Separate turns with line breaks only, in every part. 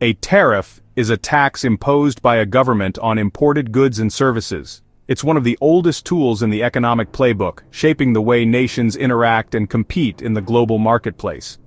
A tariff is a tax imposed by a government on imported goods and services. It's one of the oldest tools in the economic playbook, shaping the way nations interact and compete in the global marketplace.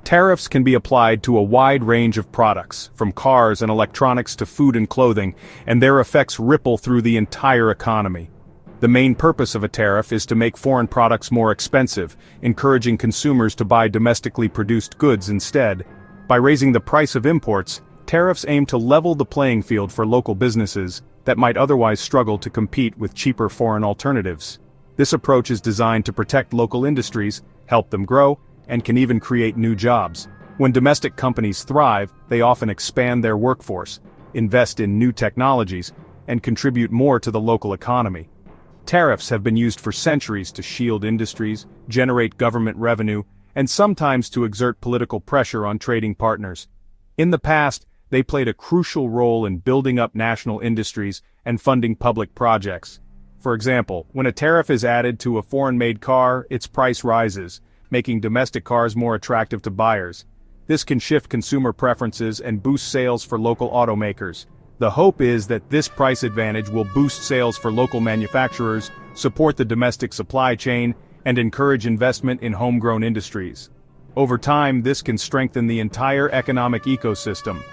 Tariffs can be applied to a wide range of products, from cars and electronics to food and clothing, and their effects ripple through the entire economy. The main purpose of a tariff is to make foreign products more expensive, encouraging consumers to buy domestically produced goods instead. By raising the price of imports, tariffs aim to level the playing field for local businesses that might otherwise struggle to compete with cheaper foreign alternatives. This approach is designed to protect local industries, help them grow, and can even create new jobs. When domestic companies thrive, they often expand their workforce, invest in new technologies, and contribute more to the local economy. Tariffs have been used for centuries to shield industries, generate government revenue, and sometimes to exert political pressure on trading partners. In the past, they played a crucial role in building up national industries and funding public projects. For example, when a tariff is added to a foreign-made car, its price rises, making domestic cars more attractive to buyers. This can shift consumer preferences and boost sales for local automakers. The hope is that this price advantage will boost sales for local manufacturers, support the domestic supply chain, and encourage investment in homegrown industries. Over time, this can strengthen the entire economic ecosystem.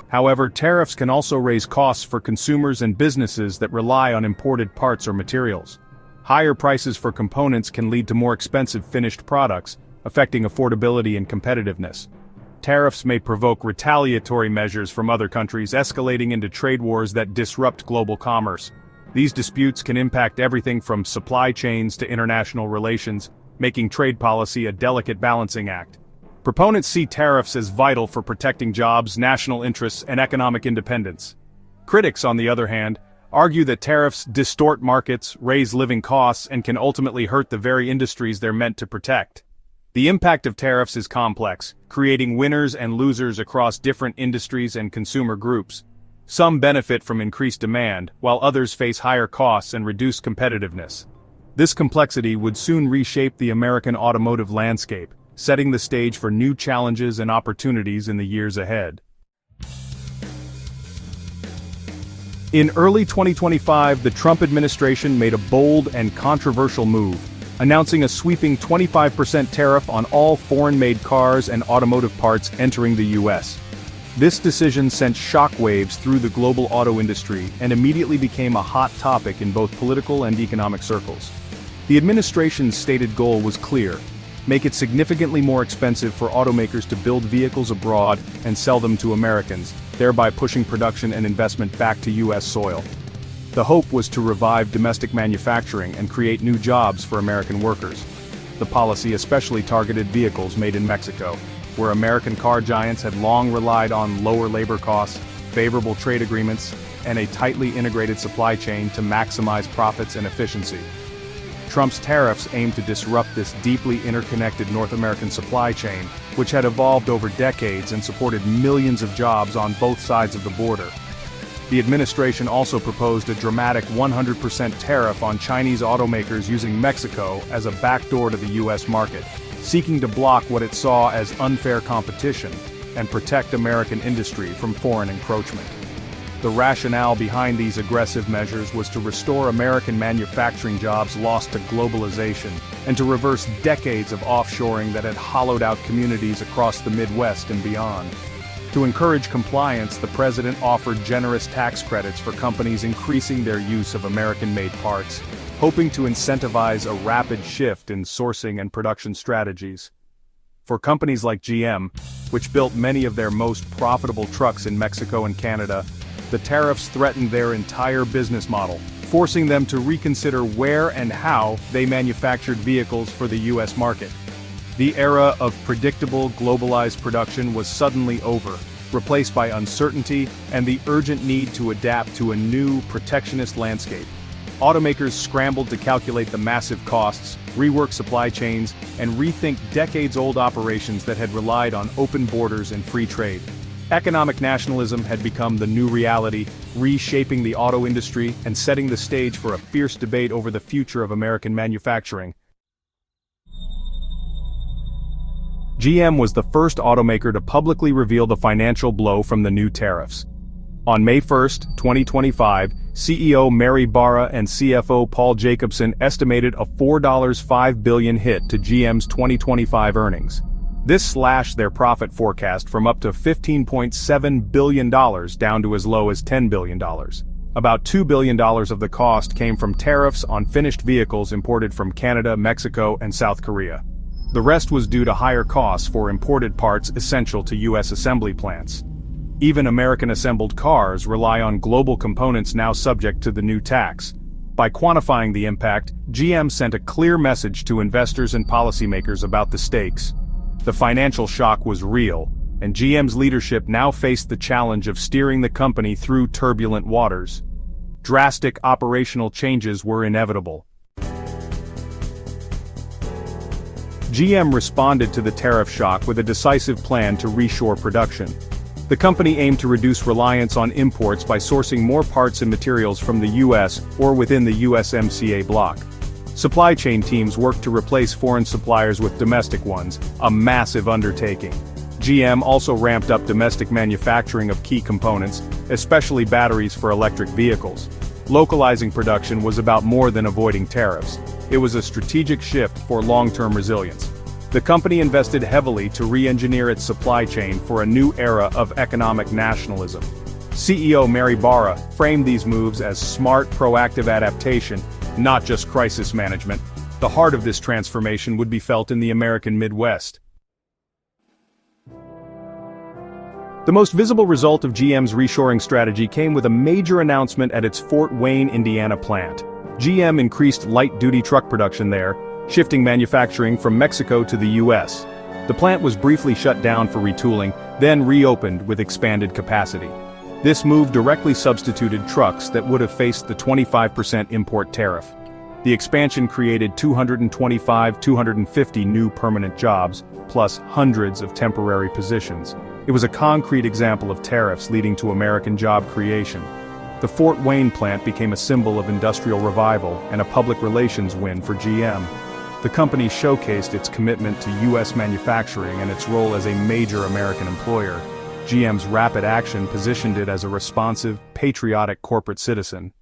However, tariffs can also raise costs for consumers and businesses that rely on imported parts or materials. Higher prices for components can lead to more expensive finished products, affecting affordability and competitiveness. Tariffs may provoke retaliatory measures from other countries, escalating into trade wars that disrupt global commerce. These disputes can impact everything from supply chains to international relations, making trade policy a delicate balancing act. Proponents see tariffs as vital for protecting jobs, national interests, and economic independence. Critics, on the other hand, argue that tariffs distort markets, raise living costs, and can ultimately hurt the very industries they're meant to protect. The impact of tariffs is complex, creating winners and losers across different industries and consumer groups. Some benefit from increased demand, while others face higher costs and reduced competitiveness. This complexity would soon reshape the American automotive landscape, setting the stage for new challenges and opportunities in the years ahead. In early 2025, the Trump administration made a bold and controversial move, announcing a sweeping 25% tariff on all foreign-made cars and automotive parts entering the U.S. This decision sent shockwaves through the global auto industry and immediately became a hot topic in both political and economic circles. The administration's stated goal was clear: make it significantly more expensive for automakers to build vehicles abroad and sell them to Americans, thereby pushing production and investment back to U.S. soil. The hope was to revive domestic manufacturing and create new jobs for American workers. The policy especially targeted vehicles made in Mexico, where American car giants had long relied on lower labor costs, favorable trade agreements, and a tightly integrated supply chain to maximize profits and efficiency. Trump's tariffs aimed to disrupt this deeply interconnected North American supply chain, which had evolved over decades and supported millions of jobs on both sides of the border. The administration also proposed a dramatic 100% tariff on Chinese automakers using Mexico as a backdoor to the U.S. market, seeking to block what it saw as unfair competition and protect American industry from foreign encroachment. The rationale behind these aggressive measures was to restore American manufacturing jobs lost to globalization and to reverse decades of offshoring that had hollowed out communities across the Midwest and beyond. To encourage compliance, the president offered generous tax credits for companies increasing their use of American-made parts, hoping to incentivize a rapid shift in sourcing and production strategies. For companies like GM, which built many of their most profitable trucks in Mexico and Canada, the tariffs threatened their entire business model, forcing them to reconsider where and how they manufactured vehicles for the U.S. market. The era of predictable, globalized production was suddenly over, replaced by uncertainty and the urgent need to adapt to a new, protectionist landscape. Automakers scrambled to calculate the massive costs, rework supply chains, and rethink decades-old operations that had relied on open borders and free trade. Economic nationalism had become the new reality, reshaping the auto industry and setting the stage for a fierce debate over the future of American manufacturing. GM was the first automaker to publicly reveal the financial blow from the new tariffs. On May 1, 2025, CEO Mary Barra and CFO Paul Jacobson estimated a $4.5 billion hit to GM's 2025 earnings. This slashed their profit forecast from up to $15.7 billion down to as low as $10 billion. About $2 billion of the cost came from tariffs on finished vehicles imported from Canada, Mexico, and South Korea. The rest was due to higher costs for imported parts essential to U.S. assembly plants. Even American-assembled cars rely on global components now subject to the new tax. By quantifying the impact, GM sent a clear message to investors and policymakers about the stakes. The financial shock was real, and GM's leadership now faced the challenge of steering the company through turbulent waters. Drastic operational changes were inevitable. GM responded to the tariff shock with a decisive plan to reshore production. The company aimed to reduce reliance on imports by sourcing more parts and materials from the U.S. or within the USMCA bloc. Supply chain teams worked to replace foreign suppliers with domestic ones, a massive undertaking. GM also ramped up domestic manufacturing of key components, especially batteries for electric vehicles. Localizing production was about more than avoiding tariffs. It was a strategic shift for long-term resilience. The company invested heavily to re-engineer its supply chain for a new era of economic nationalism. CEO Mary Barra framed these moves as smart, proactive adaptation, not just crisis management. The heart of this transformation would be felt in the American Midwest. The most visible result of GM's reshoring strategy came with a major announcement at its Fort Wayne, Indiana plant. GM increased light-duty truck production there, shifting manufacturing from Mexico to the U.S. The plant was briefly shut down for retooling, then reopened with expanded capacity. This move directly substituted trucks that would have faced the 25% import tariff. The expansion created 250 new permanent jobs, plus hundreds of temporary positions. It was a concrete example of tariffs leading to American job creation. The Fort Wayne plant became a symbol of industrial revival and a public relations win for GM. The company showcased its commitment to U.S. manufacturing and its role as a major American employer. GM's rapid action positioned it as a responsive, patriotic corporate citizen.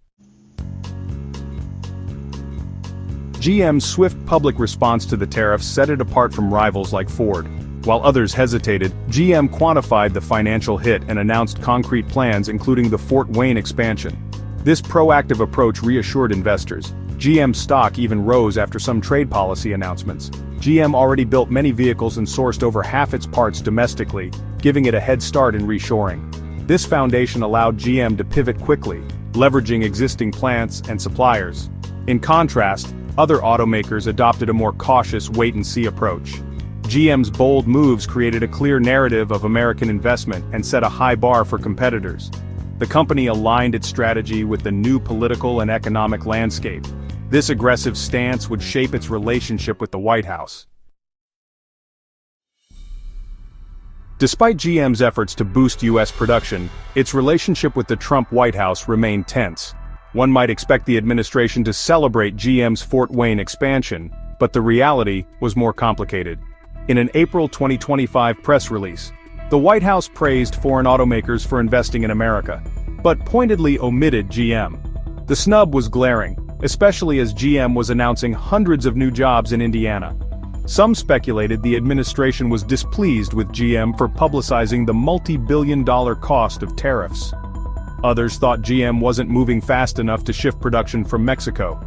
GM's swift public response to the tariffs set it apart from rivals like Ford. While others hesitated, GM quantified the financial hit and announced concrete plans including the Fort Wayne expansion. This proactive approach reassured investors. GM stock even rose after some trade policy announcements. GM already built many vehicles and sourced over half its parts domestically, giving it a head start in reshoring. This foundation allowed GM to pivot quickly, leveraging existing plants and suppliers. In contrast, other automakers adopted a more cautious wait-and-see approach. GM's bold moves created a clear narrative of American investment and set a high bar for competitors. The company aligned its strategy with the new political and economic landscape. This aggressive stance would shape its relationship with the White House. Despite GM's efforts to boost U.S. production, its relationship with the Trump White House remained tense. One might expect the administration to celebrate GM's Fort Wayne expansion, but the reality was more complicated. In an April 2025 press release, the White House praised foreign automakers for investing in America, but pointedly omitted GM. The snub was glaring, especially as GM was announcing hundreds of new jobs in Indiana. Some speculated the administration was displeased with GM for publicizing the multi-billion-dollar cost of tariffs. Others thought GM wasn't moving fast enough to shift production from Mexico.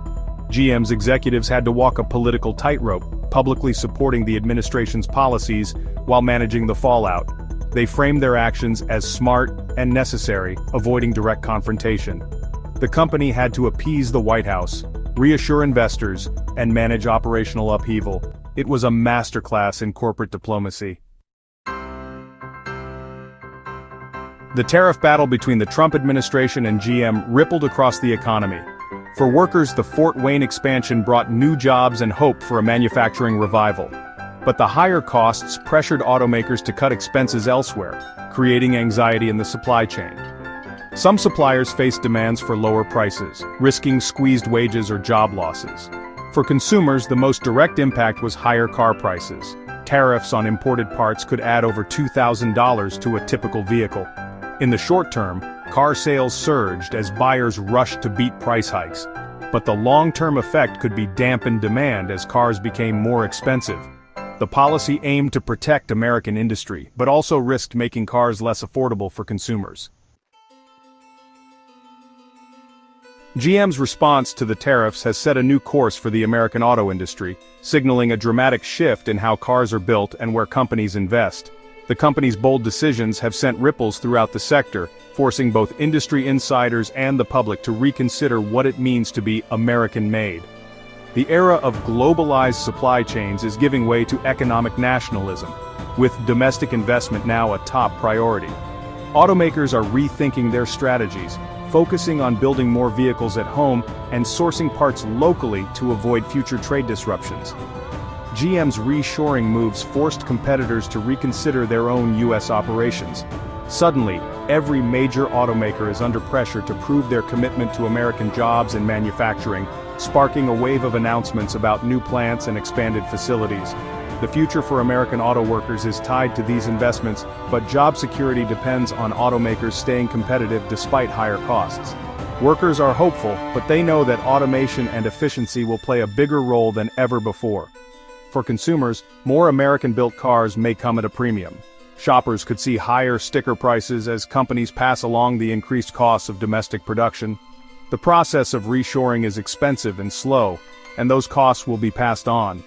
GM's executives had to walk a political tightrope, publicly supporting the administration's policies while managing the fallout. They framed their actions as smart and necessary, avoiding direct confrontation. The company had to appease the White House, reassure investors, and manage operational upheaval. It was a masterclass in corporate diplomacy. The tariff battle between the Trump administration and GM rippled across the economy. For workers, the Fort Wayne expansion brought new jobs and hope for a manufacturing revival. But the higher costs pressured automakers to cut expenses elsewhere, creating anxiety in the supply chain. Some suppliers faced demands for lower prices, risking squeezed wages or job losses. For consumers, the most direct impact was higher car prices. Tariffs on imported parts could add over $2,000 to a typical vehicle. In the short term, car sales surged as buyers rushed to beat price hikes. But the long-term effect could be dampened demand as cars became more expensive. The policy aimed to protect American industry, but also risked making cars less affordable for consumers. GM's response to the tariffs has set a new course for the American auto industry, signaling a dramatic shift in how cars are built and where companies invest. The company's bold decisions have sent ripples throughout the sector, forcing both industry insiders and the public to reconsider what it means to be American-made. The era of globalized supply chains is giving way to economic nationalism, with domestic investment now a top priority. Automakers are rethinking their strategies, focusing on building more vehicles at home and sourcing parts locally to avoid future trade disruptions. GM's reshoring moves forced competitors to reconsider their own U.S. operations. Suddenly, every major automaker is under pressure to prove their commitment to American jobs and manufacturing, sparking a wave of announcements about new plants and expanded facilities. The future for American auto workers is tied to these investments, but job security depends on automakers staying competitive despite higher costs. Workers are hopeful, but they know that automation and efficiency will play a bigger role than ever before. For consumers, more American-built cars may come at a premium. Shoppers could see higher sticker prices as companies pass along the increased costs of domestic production. The process of reshoring is expensive and slow, and those costs will be passed on.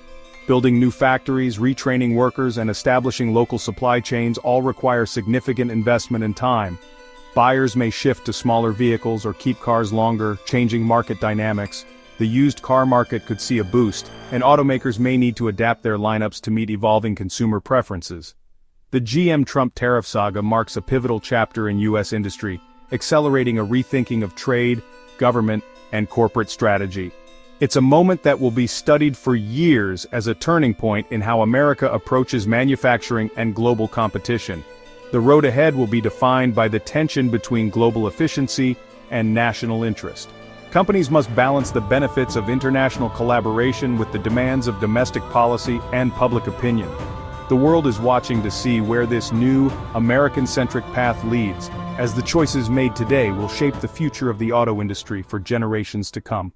Building new factories, retraining workers, and establishing local supply chains all require significant investment and time. Buyers may shift to smaller vehicles or keep cars longer, changing market dynamics. The used car market could see a boost, and automakers may need to adapt their lineups to meet evolving consumer preferences. The GM-Trump tariff saga marks a pivotal chapter in U.S. industry, accelerating a rethinking of trade, government, and corporate strategy. It's a moment that will be studied for years as a turning point in how America approaches manufacturing and global competition. The road ahead will be defined by the tension between global efficiency and national interest. Companies must balance the benefits of international collaboration with the demands of domestic policy and public opinion. The world is watching to see where this new, American-centric path leads, as the choices made today will shape the future of the auto industry for generations to come.